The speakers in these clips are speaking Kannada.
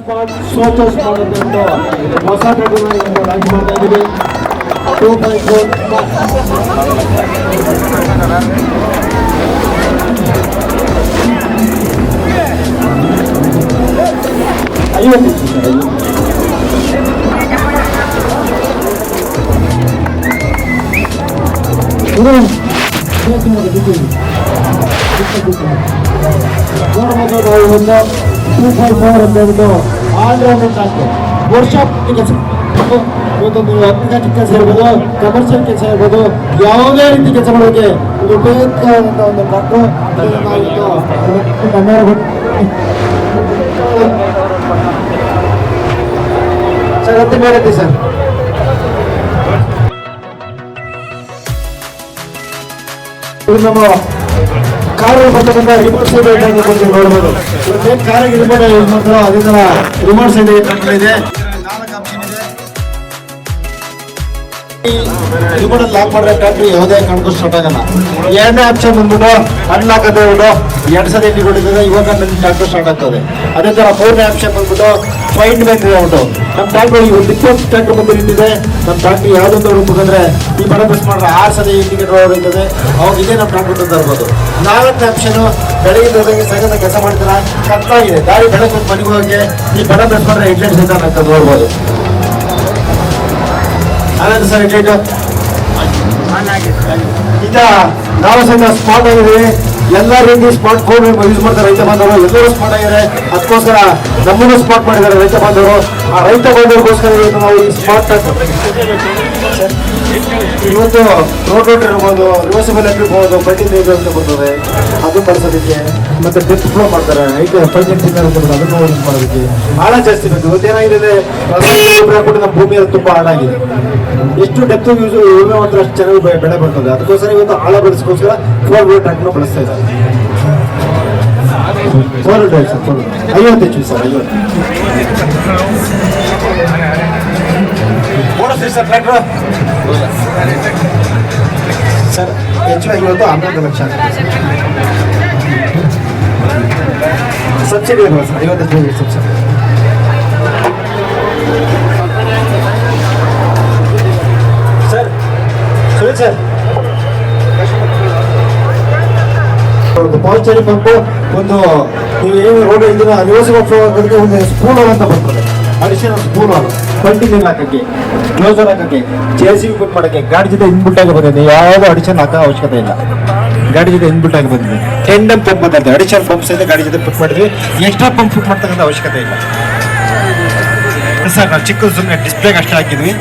ಸೋಚಸ್ ಮಾಡೋದಂತ ಹೊಸ ಘಟನೆ ಲಾಂಚ್ ಮಾಡ್ತಾ ಇದ್ದೀವಿ. 2.4 ಅಂತ ಹೇಳ್ಬಿಟ್ಟು ಆಲ್ರೌಂಡರ್ ಆಗ್ತದೆ. ವರ್ಕ್ಶಾಪ್ ಕೆಲಸ ಇವತ್ತೊಂದು ಅಗ್ರಿಕಲ್ಚರ್ ಕೆಲಸ ಇರ್ಬೋದು, ಕಮರ್ಷಿಯಲ್ ಕೆಲಸ ಇರ್ಬೋದು, ಯಾವುದೇ ರೀತಿ ಕೆಲಸ ಮಾಡೋಕ್ಕೆ ಇದು ಉಪಯುಕ್ತವಾದಂಥ ಒಂದು ಟ್ರ್ಯಾಕ್ಟರ್. ಸರ್ ಹತ್ತು ಮೇಲೈತಿ ಸರ್. ಇದು ನಮ್ಮ ಕಾರಲ್ಲಿ ಬರ್ತಕ್ಕಂಥ ರಿಮೋಟ್ ಸೈಡ್ ಬಂದು ನೋಡ್ಬೋದು. ಏನು ಕಾರಿಗೆ ರಿಮೋಟ್ ಯೂಸ್ ಮಾಡ್ತಾರೋ ಅದೇ ಥರ ರಿಮೋಟ್ ಸೈಡ್ ಇದೆ. ರಿಮೋಟ್ ಲಾಕ್ ಮಾಡಿದ್ರೆ ಟ್ರ್ಯಾಕ್ಟರ್ ಯಾವುದೇ ಕಾರಣಕ್ಕೂ ಸ್ಟಾರ್ಟ್ ಆಗಲ್ಲ. ಎರಡನೇ ಆಪ್ಷನ್ ಬಂದ್ಬಿಟ್ಟು ಅನ್ಲಾಕ್ ಅಂತ ಹೇಳ್ಬಿಟ್ಟು 2 ಸಲ ಎಲ್ಲಿ ಕೊಟ್ಟಿದ್ದಾರೆ, ಇವಾಗ ನನ್ನ ಟ್ರ್ಯಾಕ್ಟರ್ ಸ್ಟಾರ್ಟ್ ಆಗ್ತದೆ. ಅದೇ ಥರ 4ನೇ ಆಪ್ಷನ್ ಬಂದ್ಬಿಟ್ಟು ಫೈಂಡ್ ಮ್ಯಾನ್ ಹೇಳ್ಬಿಟ್ಟು ನಮ್ಮ ಟ್ರ್ಯಾಕ್ಟರ್ ಒಂದು 20 ಟ್ರ್ಯಾಕ್ಟರ್ ಬಂದು ನಿಂತಿದೆ. ನಮ್ಮ ಟ್ರ್ಯಾಕ್ಟರ್ ಯಾವುದೊಂದು ಹುಡುಕಂದ್ರೆ ಈ ಬಡ ಪ್ರೆಸ್ ಮಾಡಿದ್ರೆ 6 ಸಲ ಇಂಡಿಕೇಟರ್ ಹೊರಡಿರ್ತದೆ. ಅವಾಗ ಇದೇ ನಮ್ಮ ಟ್ರ್ಯಾಕ್ಟರ್ ಅಂತ ತರ್ಬೋದು. 4ನೇ ಆಪ್ಷನು ಬೆಳಗ್ಗೆ ಸಗದ ಕೆಲಸ ಮಾಡ್ತಾರೆ, ಕತ್ತಾಗಿದೆ ದಾರಿ ಬೆಳಗ್ಗೆ ಮನೆಗೆ ಹೋಗಿ ಈ ಬಡ ಪ್ರೆಸ್ ಮಾಡಿದ್ರೆ ಹೆಡ್ಲೈಟ್ ಸಹಿತ ಅಂತ ನೋಡ್ಬೋದು. ಆನಂದ ಸರ್ ಹೆಡ್ಲೈಟ್ ಈಗ ನಾವು ಸಹಿತ ಸ್ಮಾರ್ಟ್ ಆಗಿದ್ದೀವಿ. ಎಲ್ಲ ರೀತಿ ಸ್ಮಾರ್ಟ್ ಫೋನ್ ಯೂಸ್ ಮಾಡ್ತಾರೆ ರೈತ ಬಾಂಧವರು. ಎಲ್ಲರೂ ಸ್ಮಾರ್ಟ್ ಆಗಿದ್ದಾರೆ. ಅದಕ್ಕೋಸ್ಕರ ನಮ್ಮನ್ನು ಸ್ಮಾರ್ಟ್ ಮಾಡಿದ್ದಾರೆ ರೈತ ಬಾಂಧವರು. ಆ ರೈತ ಬಾಂಧವರಿಗೋಸ್ಕರ ನಾವು ಈ ಸ್ಮಾರ್ಟ್ ಇವತ್ತು ರೋಡ್ ಇರ್ಬೋದು, ರಿವರ್ಸಿಬಲ್ ಇರ್ಬೋದು, ಬಡ್ಡಿ ನೀರು ಅಂತ ಬರ್ತದೆ, ಅದು ಬಳಸೋದಕ್ಕೆ. ಮತ್ತೆ ಡೆತ್ ಫ್ಲೋ ಮಾಡ್ತಾರೆ, ಐತೆ ಪೈಜೆಂಟ್ ಅದನ್ನು ಯೂಸ್ ಮಾಡೋದಕ್ಕೆ. ಆಳ ಜಾಸ್ತಿ ಬೇಕು. ಇವತ್ತೇನಾಗಿದೆ, ಗೊಬ್ಬರ ಹಾಕ್ಬಿಟ್ಟು ನಮ್ಮ ಭೂಮಿಯಲ್ಲಿ ತುಂಬ ಹಾಳಾಗಿದೆ. ಎಷ್ಟು ಡೆಪ್ತ್ ಯೂಸ್ ಉಳುಮೆ ಮಾಡಿದ್ರೆ ಅಷ್ಟು ಚೆನ್ನಾಗಿ ಬೆಳೆ ಬರ್ತದೆ. ಅದಕ್ಕೋಸ್ಕರ ಇವತ್ತು ಆಳ ಬೆಳೆಸೋಸ್ಕರ 4 ಟ್ರ್ಯಾಕ್ಟರ್ನ ಬಳಸ್ತಾ ಇದ್ದಾರೆ. 4 ಡ್ರೈವ್ ಸರ್, 50 HP ಸರ್, 50 ಓಡಿಸ್ತೀವಿ ಸರ್ ಟ್ರ್ಯಾಕ್ಟರ್ ಸರ್. ಹೆಚ್ಚಾಗಿ ಇವತ್ತು 11 ಲಕ್ಷ ಸಬ್ಸಿಡಿ ಇರಲ್ಲ sir. 55 subsidy sir. Suresh sir, ಒಂದು ಪಾಸ್ಚರಿ ಪಂಪು, ಒಂದು ನೀವು ಏನು ರೋಡ್ ಇದನ್ನ ರಿವರ್ಸಿಬಲ್ ಫ್ಲೋ ಆಗೋದಕ್ಕೆ ಒಂದು ಸ್ಪೂನ್ ಅಂತ ಬರ್ತದೆ. ಅಡಿಷನಲ್ ಸ್ಪೂನ್ ಕಂಟಿನ್ಯೂ ಹಾಕಕ್ಕೆ, ಕ್ಲೋಸರ್ ಹಾಕಕ್ಕೆ, JCB ಫಿಟ್ ಮಾಡೋಕ್ಕೆ ಗಾಡಿ ಜೊತೆ ಇನ್ಬಿಲ್ಟ್ ಆಗಿ ಬಂದಿದೆ. ಯಾವುದೋ ಅಡಿಷನ್ ಹಾಕೋ ಅವಶ್ಯಕತೆ ಇಲ್ಲ. ಗಾಡಿ ಜೊತೆ ಇನ್ಬಿಲ್ಟ್ ಆಗಿ ಬಂದಿದೆ. ಟೆಂಡಮ್ ಪಂಪ್ ಬಂದಿದೆ. ಅಡಿಷನಲ್ ಪಂಪ್ಸ್ ಇದೆ ಗಾಡಿ ಜೊತೆ ಫಿಟ್ ಮಾಡಿದ್ವಿ. ಎಕ್ಸ್ಟ್ರಾ ಪಂಪ್ ಫಿಟ್ ಮಾಡ್ತಕ್ಕಂಥ ಅವಶ್ಯಕತೆ ಇಲ್ಲ ಸರ್. ನಾವು ಚಿಕ್ಕ ಸುಮ್ಮನೆ ಡಿಸ್ಪ್ಲೇಗೆ ಅಷ್ಟೇ ಹಾಕಿದ್ವಿ.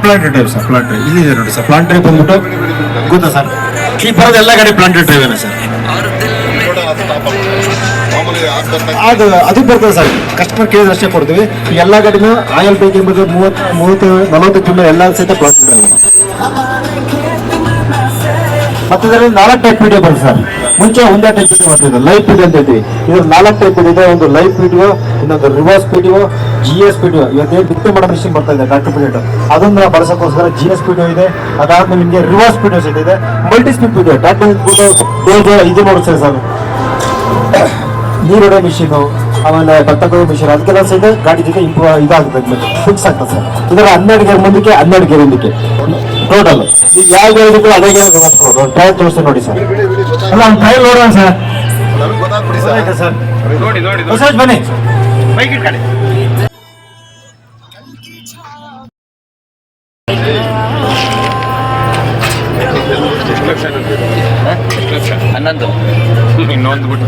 ಪ್ಲಾಂಟರಿ ಡ್ರೈವ್ ಸರ್. ಪ್ಲಾಂಟರಿ ಇಲ್ಲಿದೆ ನೋಡಿ ಸರ್. ಪ್ಲಾಂಟರಿ ಬಂದ್ಬಿಟ್ಟು ಗೊತ್ತಾ ಸರ್, ಈ ಬರೋದು ಎಲ್ಲ ಗಾಡಿ ಪ್ಲಾಂಟರಿ ಡ್ರೈವೇನೆ ಸರ್. ಅದು ಬರ್ತದೆ ಸರ್. ಕಸ್ಟಮರ್ ಕೇಳಿದ್ರೆ ಅಷ್ಟೇ ಕೊಡ್ತೀವಿ. ಎಲ್ಲ ಗಾಡಿನೂ ಆಯಲ್ ಬೈಕ್ ಎಂಬುದು 30-40 ಕಿಲೋ ಎಲ್ಲ ಸಹಿತ ಪ್ಲಾಂಟರಿ ಡ್ರೈವ್. ಮತ್ತೆ ಇದರಲ್ಲಿ 4 ಟೈಪ್ ವಿಡಿಯೋ ಬರುತ್ತೆ ಸರ್. ಮುಂಚೆ ಒಂದೇ ಟೈಪ್ ವಿಡಿಯೋ ಬರ್ತಿದೆ, ಲೈವ್ ವಿಡಿಯೋ ಅಂತ ಹೇಳ್ತೀವಿ. ಇದ್ರ 4 ಟೈಪ್ ಇದೆ. ಒಂದು ಲೈವ್ ವಿಡಿಯೋ, ಇನ್ನೊಂದು ರಿವರ್ಸ್ ವಿಡಿಯೋ, GS ವಿಡಿಯೋ. ಇವತ್ತೇನು ಬಿತ್ತನೆ ಮಾಡೋ ಮಿಷಿನ್ ಬರ್ತಾ ಇದೆ ಟ್ರ್ಯಾಕ್ಟರ್ ಪಿರಿಯಡ್, ಅದನ್ನ ಬಳಸೋಕ್ಕೋಸ್ಕರ GS ವಿಡಿಯೋ ಇದೆ. ಅದಾದ್ಮೇಲೆ ನಿಮಗೆ ರಿವರ್ಸ್ ವಿಡಿಯೋಸ್ ಇದೆ. ಮಲ್ಟಿ ಸ್ಪೀಡ್ ವಿಡಿಯೋ ಟ್ರ್ಯಾಕ್ಟರ್ ಇದು ನೋಡ್ತಾರೆ ಸರ್. ನೀರೊಡೆ ಮಿಷಿನು, ಆಮೇಲೆ ಭತ್ತ ಕೊಯ್ಯೋ ಮಿಷಿನ್, ಅದಕ್ಕೆಲ್ಲ ಸಹಿತ ಗಾಡಿ ಜೊತೆ ಇದಾಗುತ್ತೆ, ಫಿಕ್ಸ್ ಆಗ್ತದೆ ಸರ್. ಇದರ 12 ಗೇರ್ ಮುಂದಕ್ಕೆ, 12 ಗೇರ್ ಹಿಂದಕ್ಕೆ ಟೋಟಲ್. ಈಗ ಯಾವ ಗೇರ್ ಅದೇ ಗೇರ್ ಟೈರ್ ತೋರಿಸ್ತೀನಿ ನೋಡಿ ಸರ್. ಅಲ್ಲ ಒಂದು ಟೈರ್ ನೋಡೋಣ ಸರ್. ಸರ್ ಬನ್ನಿ ಗಾಡಿ. ಹನ್ನೊಂದು ಇನ್ನೊಂದು ಬಿಟ್ಟು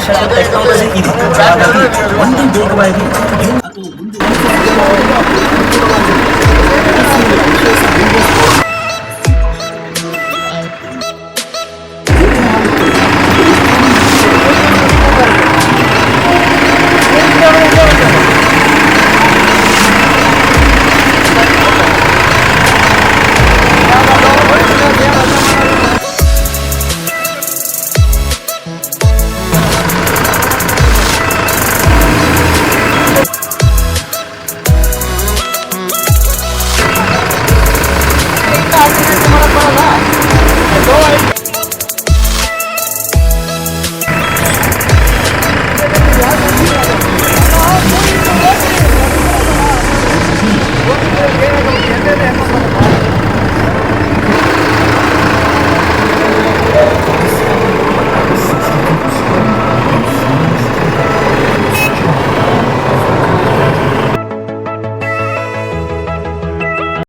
ವರ್ಷದ ಟೆಕ್ನಾಲಜಿ ಇದೆ. ಹಾಗಾಗಿ ಒಂದು ವೇಗವಾಗಿ ಅದು ಮುಂದೆ